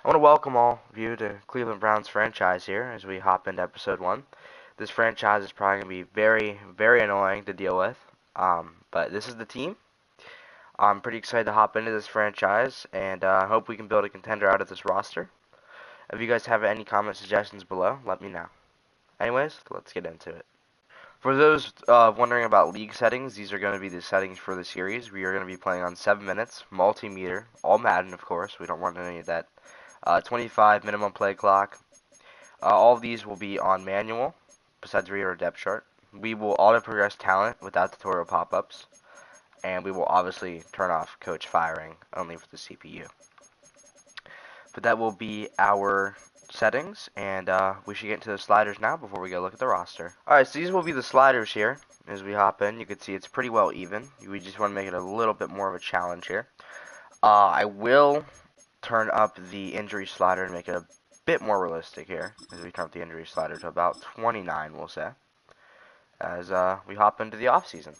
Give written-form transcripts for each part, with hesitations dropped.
I want to welcome all of you to Cleveland Browns franchise here as we hop into episode 1. This franchise is probably going to be very, very annoying to deal with, but this is the team. I'm pretty excited to hop into this franchise, and I hope we can build a contender out of this roster. If you guys have any comment suggestions below, let me know. Anyways, let's get into it. For those wondering about league settings, these are going to be the settings for the series. We are going to be playing on 7 minutes, multimeter, all Madden, of course. We don't want any of that. 25 minimum play clock. All of these will be on manual, besides read or depth chart. We will auto progress talent without tutorial pop-ups, and we will obviously turn off coach firing only for the CPU. But that will be our settings, and we should get into the sliders now before we go look at the roster. Alright, so these will be the sliders here. As we hop in, you can see it's pretty well even. We just want to make it a little bit more of a challenge here. I will turn up the injury slider and make it a bit more realistic here, as we turn up the injury slider to about 29, we'll say, as we hop into the offseason.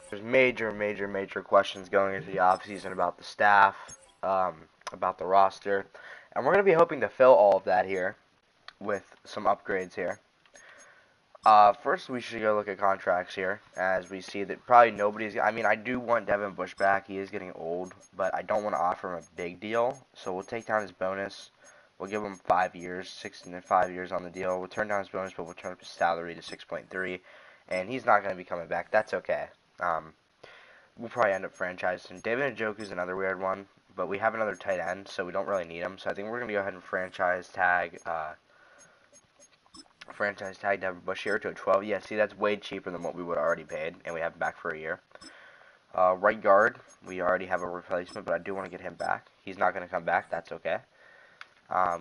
There's major questions going into the offseason about the staff, about the roster, and we're going to be hoping to fill all of that here with some upgrades here. First, we should go look at contracts here, as we see that probably nobody's... I mean, I do want Devin Bush back. He is getting old, but I don't want to offer him a big deal, so we'll take down his bonus. We'll give him 5 years, 6 and 5 years on the deal. We'll turn down his bonus, but we'll turn up his salary to 6.3, and he's not going to be coming back. That's okay. We'll probably end up franchising. David Njoku is another weird one, but we have another tight end, so we don't really need him. So I think we're going to go ahead and franchise tag Devin Bush here to a 12. Yeah, see, that's way cheaper than what we would have already paid, and we have him back for a year. Right guard, we already have a replacement, but I do want to get him back. He's not going to come back. That's okay.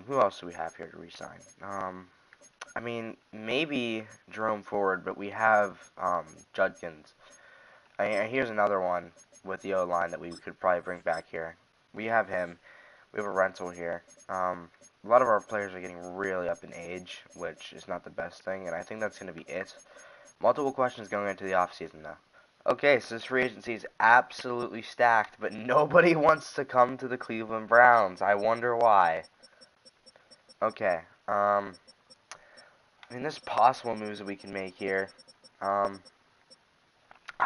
Who else do we have here to re-sign? I mean, maybe Jerome Ford, but we have Judkins. And here's another one with the O-line that we could probably bring back here. We have him. We have a rental here. A lot of our players are getting really up in age, which is not the best thing, and I think that's going to be it. Multiple questions going into the offseason, though. Okay, so this free agency is absolutely stacked, but nobody wants to come to the Cleveland Browns. I wonder why. Okay, I mean, there's possible moves that we can make here. I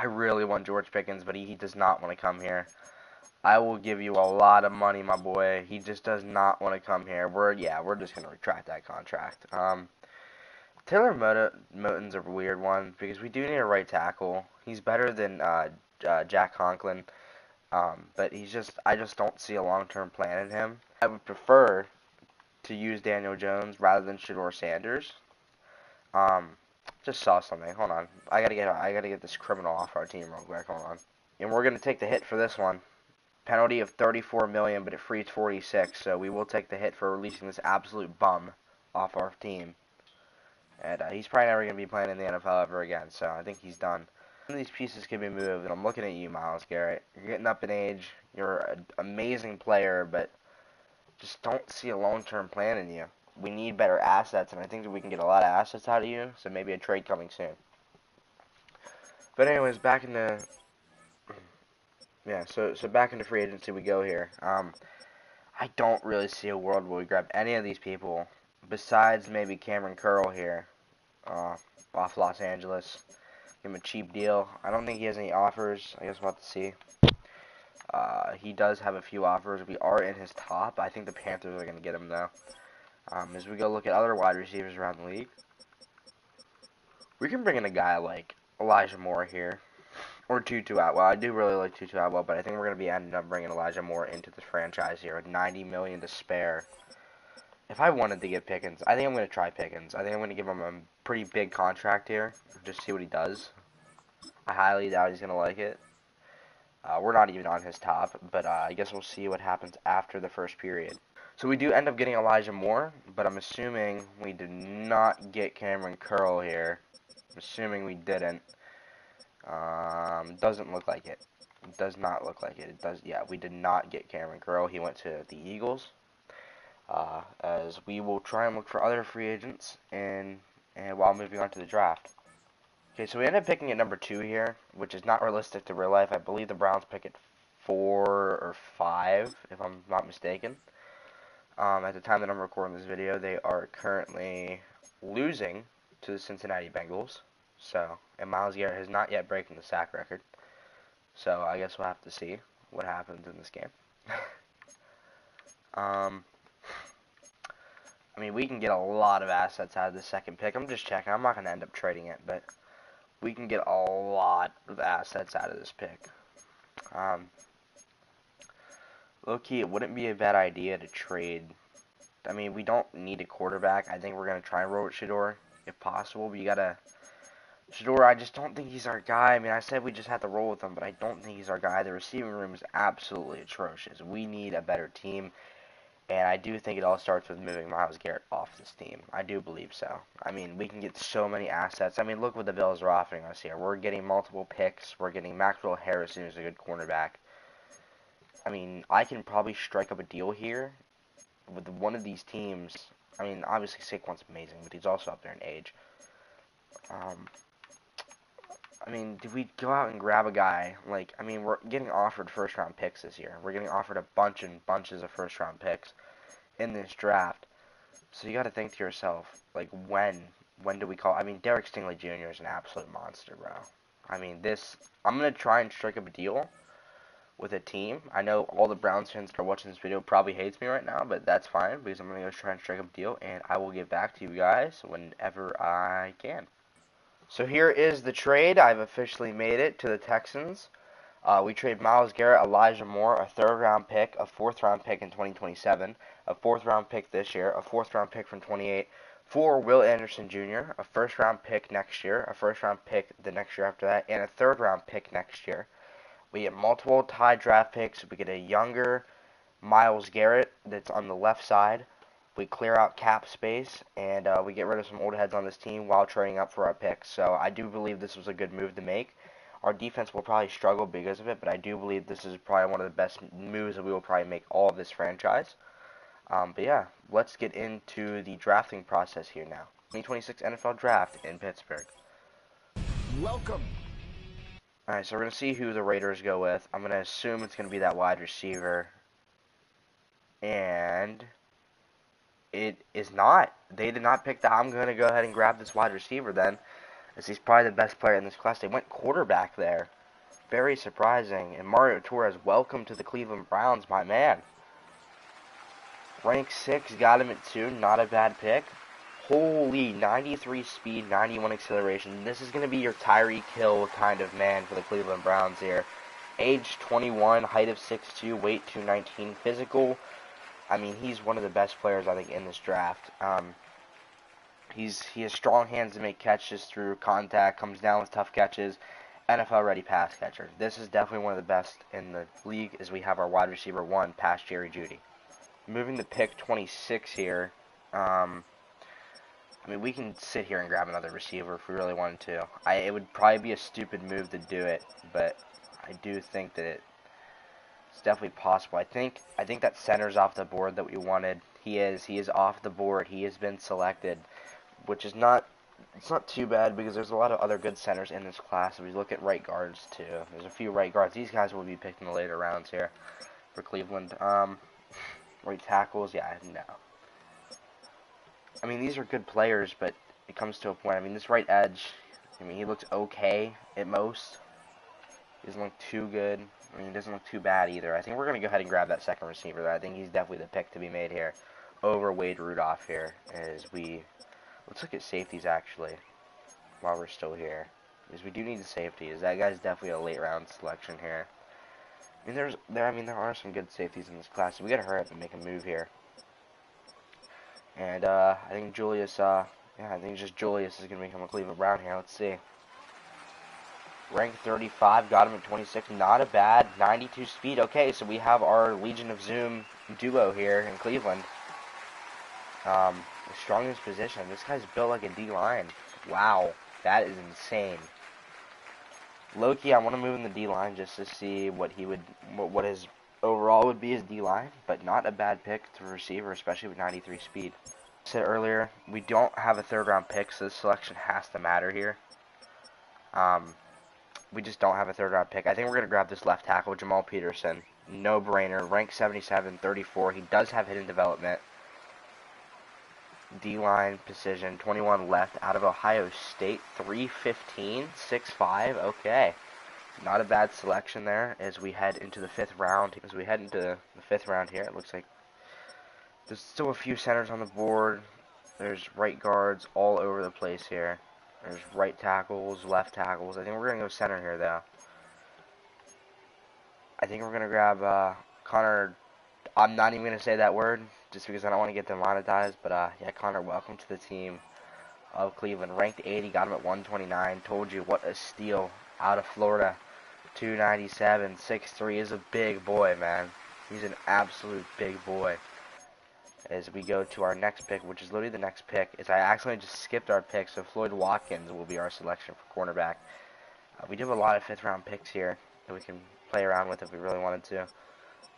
really want George Pickens, but he does not want to come here. I will give you a lot of money, my boy. He just does not want to come here. We're just going to retract that contract. Taylor Moton's a weird one because we do need a right tackle. He's better than Jack Conklin, but I just don't see a long-term plan in him. I would prefer to use Daniel Jones rather than Shedeur Sanders. Just saw something. Hold on. I gotta get this criminal off our team real quick. Hold on. And we're gonna take the hit for this one. Penalty of 34 million, but it frees 46. So we will take the hit for releasing this absolute bum off our team. And he's probably never gonna be playing in the NFL ever again. So I think he's done. Some of these pieces can be moved, and I'm looking at you, Myles Garrett. You're getting up in age. You're an amazing player, but just don't see a long-term plan in you. We need better assets, and I think that we can get a lot of assets out of you, so maybe a trade coming soon. But anyways, back in the... Yeah, so back into free agency we go here. I don't really see a world where we grab any of these people, besides maybe Cameron Curl here, off Los Angeles. Give him a cheap deal. I don't think he has any offers. I guess we'll have to see. He does have a few offers. We are in his top. I think the Panthers are going to get him, though. As we go look at other wide receivers around the league, we can bring in a guy like Elijah Moore here, or Tutu Atwell. I do really like Tutu Atwell, but I think we're going to be ending up bringing Elijah Moore into the franchise here with $90 million to spare. If I wanted to get Pickens, I think I'm going to try Pickens. I think I'm going to give him a pretty big contract here, just see what he does. I highly doubt he's going to like it. We're not even on his top, but I guess we'll see what happens after the first period. So we do end up getting Elijah Moore, but I'm assuming we did not get Cameron Curl here. I'm assuming we didn't. Doesn't look like it. It does not look like it. It does. Yeah, we did not get Cameron Curl. He went to the Eagles. As we will try and look for other free agents and while moving on to the draft. Okay, so we ended up picking at number 2 here, which is not realistic to real life. I believe the Browns pick at 4 or 5, if I'm not mistaken. At the time that I'm recording this video, they are currently losing to the Cincinnati Bengals. So, and Myles Garrett has not yet broken the sack record. So, I guess we'll have to see what happens in this game. I mean, we can get a lot of assets out of the second pick. I'm just checking. I'm not going to end up trading it, but we can get a lot of assets out of this pick. Low-key, it wouldn't be a bad idea to trade. I mean, we don't need a quarterback. I think we're going to try and roll with Shedeur, if possible. But you got to... Shedeur, I just don't think he's our guy. I mean, I said we just had to roll with him, but I don't think he's our guy. The receiving room is absolutely atrocious. We need a better team. And I do think it all starts with moving Myles Garrett off this team. I do believe so. I mean, we can get so many assets. I mean, look what the Bills are offering us here. We're getting multiple picks. We're getting Maxwell Harrison, who's a good cornerback. I mean, I can probably strike up a deal here with one of these teams. I mean, obviously Saquon's amazing, but he's also up there in age. I mean, did we go out and grab a guy? Like, I mean, we're getting offered first-round picks this year. We're getting offered a bunch and bunches of first-round picks in this draft. So you got to think to yourself, like, when do we call? I mean, Derek Stingley Jr. is an absolute monster, bro. I mean, I'm going to try and strike up a deal with a team. I know all the Browns fans that are watching this video probably hates me right now, but that's fine because I'm going to go try and strike up a deal, and I will get back to you guys whenever I can. So here is the trade. I've officially made it to the Texans. We trade Myles Garrett, Elijah Moore, a third-round pick, a fourth-round pick in 2027, a fourth-round pick this year, a fourth-round pick from 28, for Will Anderson Jr., a first-round pick next year, a first-round pick the next year after that, and a third-round pick next year. We get multiple tied draft picks. We get a younger Myles Garrett that's on the left side. We clear out cap space, and we get rid of some old heads on this team while trading up for our picks. So I do believe this was a good move to make. Our defense will probably struggle because of it, but I do believe this is probably one of the best moves that we will probably make all of this franchise. But yeah, let's get into the drafting process here now. 2026 NFL Draft in Pittsburgh. Welcome. Alright, so we're going to see who the Raiders go with. I'm going to assume it's going to be that wide receiver. And it is not. They did not pick that. I'm going to go ahead and grab this wide receiver then, as he's probably the best player in this class. They went quarterback there. Very surprising. And Mario Torres, welcome to the Cleveland Browns, my man. Rank 6, got him at 2. Not a bad pick. Holy, 93 speed, 91 acceleration. This is going to be your Tyreek Hill kind of man for the Cleveland Browns here. Age 21, height of 6'2", weight 219, physical. I mean, he's one of the best players, I think, in this draft. He has strong hands to make catches through contact, comes down with tough catches, NFL-ready pass catcher. This is definitely one of the best in the league, as we have our wide receiver 1 past Jerry Jeudy. Moving to pick 26 here. I mean, we can sit here and grab another receiver if we really wanted to. It would probably be a stupid move to do it, but I do think that it's definitely possible. I think that center's off the board that we wanted. He is off the board. He has been selected, which is not too bad because there's a lot of other good centers in this class. If we look at right guards too, there's a few right guards. These guys will be picked in the later rounds here for Cleveland. Right tackles, yeah, no. I mean, these are good players, but it comes to a point. I mean, this right edge, I mean, he looks okay at most. He doesn't look too good. I mean, he doesn't look too bad either. I think we're going to go ahead and grab that second receiver, though. I think he's definitely the pick to be made here over Wade Rudolph here. Let's look at safeties, actually, while we're still here. Because we do need the safeties. That guy's definitely a late-round selection here. I mean, there are some good safeties in this class, so we got to hurry up and make a move here. And I think Julius, I think just Julius is going to become a Cleveland Brown here. Let's see. Rank 35, got him at 26. Not a bad 92 speed. Okay, so we have our Legion of Zoom duo here in Cleveland. The strongest position. This guy's built like a D-line. Wow, that is insane. Loki, I want to move in the D-line just to see what his overall would be his D-line, but not a bad pick to receiver, especially with 93 speed. I said earlier, we don't have a third-round pick, so this selection has to matter here. We just don't have a third-round pick. I think we're going to grab this left tackle, Jamal Peterson. No-brainer. Rank 77, 34. He does have hidden development. D-line position, 21 left, out of Ohio State, 315, 6'5", okay. Not a bad selection there as we head into the fifth round. As we head into the fifth round here, it looks like there's still a few centers on the board. There's right guards all over the place here. There's right tackles, left tackles. I think we're going to go center here, though. I think we're going to grab Connor. I'm not even going to say that word just because I don't want to get demonetized. But, yeah, Connor, welcome to the team of Cleveland. Ranked 80, got him at 129. Told you what a steal out of Florida. 297, 6'3", is a big boy, man. He's an absolute big boy. As we go to our next pick, which is literally the next pick, is I accidentally just skipped our pick, so Floyd Watkins will be our selection for cornerback. We do have a lot of fifth-round picks here that we can play around with if we really wanted to.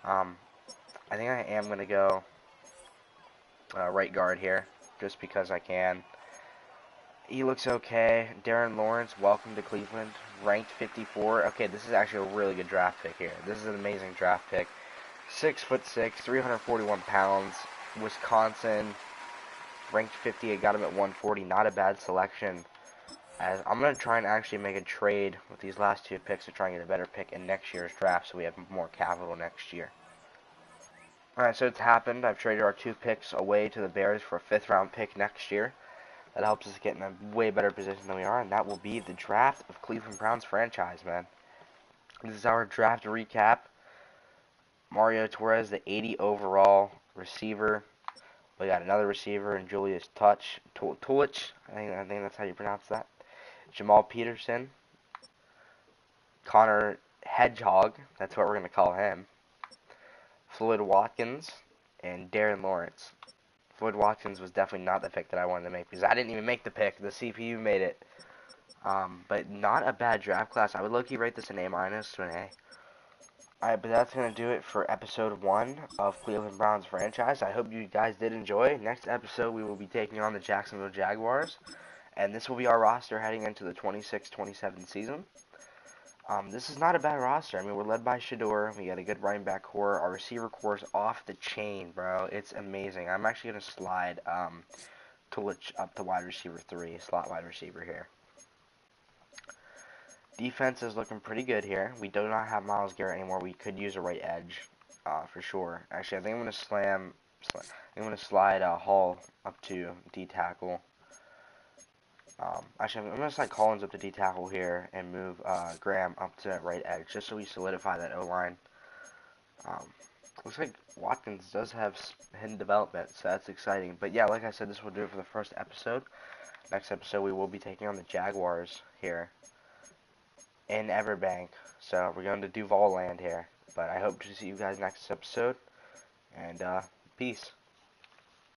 I think I am going to go right guard here, just because I can. He looks okay. Darren Lawrence, welcome to Cleveland. Ranked 54. Okay, this is actually a really good draft pick here. This is an amazing draft pick. 6'6", 341 pounds. Wisconsin, ranked 50. I got him at 140. Not a bad selection. As I'm going to try and actually make a trade with these last two picks to try and get a better pick in next year's draft so we have more capital next year. Alright, so it's happened. I've traded our two picks away to the Bears for a fifth-round pick next year. That helps us get in a way better position than we are, and that will be the draft of Cleveland Browns franchise, man. This is our draft recap. Mario Torres, the 80 overall receiver. We got another receiver in Julius Tulich. I think that's how you pronounce that. Jamal Peterson. Connor Hedgehog. That's what we're going to call him. Floyd Watkins. And Darren Lawrence. Floyd Watkins was definitely not the pick that I wanted to make because I didn't even make the pick. The CPU made it. But not a bad draft class. I would low-key rate this an A- to an A. Alright, but that's going to do it for episode 1 of Cleveland Browns franchise. I hope you guys did enjoy. Next episode, we will be taking on the Jacksonville Jaguars. And this will be our roster heading into the 26-27 season. This is not a bad roster. I mean, we're led by Shador. We got a good running back core. Our receiver core is off the chain, bro. It's amazing. I'm actually going to slide Tulich up to wide receiver 3, slot wide receiver here. Defense is looking pretty good here. We do not have Myles Garrett anymore. We could use a right edge for sure. Actually, I think I'm going to slide Hall up to D tackle. Actually, I'm going to slide Collins up to D tackle here and move Graham up to right edge just so we solidify that O line. Looks like Watkins does have hidden development, so that's exciting. But yeah, like I said, this will do it for the first episode. Next episode, we will be taking on the Jaguars here in Everbank. So we're going to Duval land here. But I hope to see you guys next episode. And peace.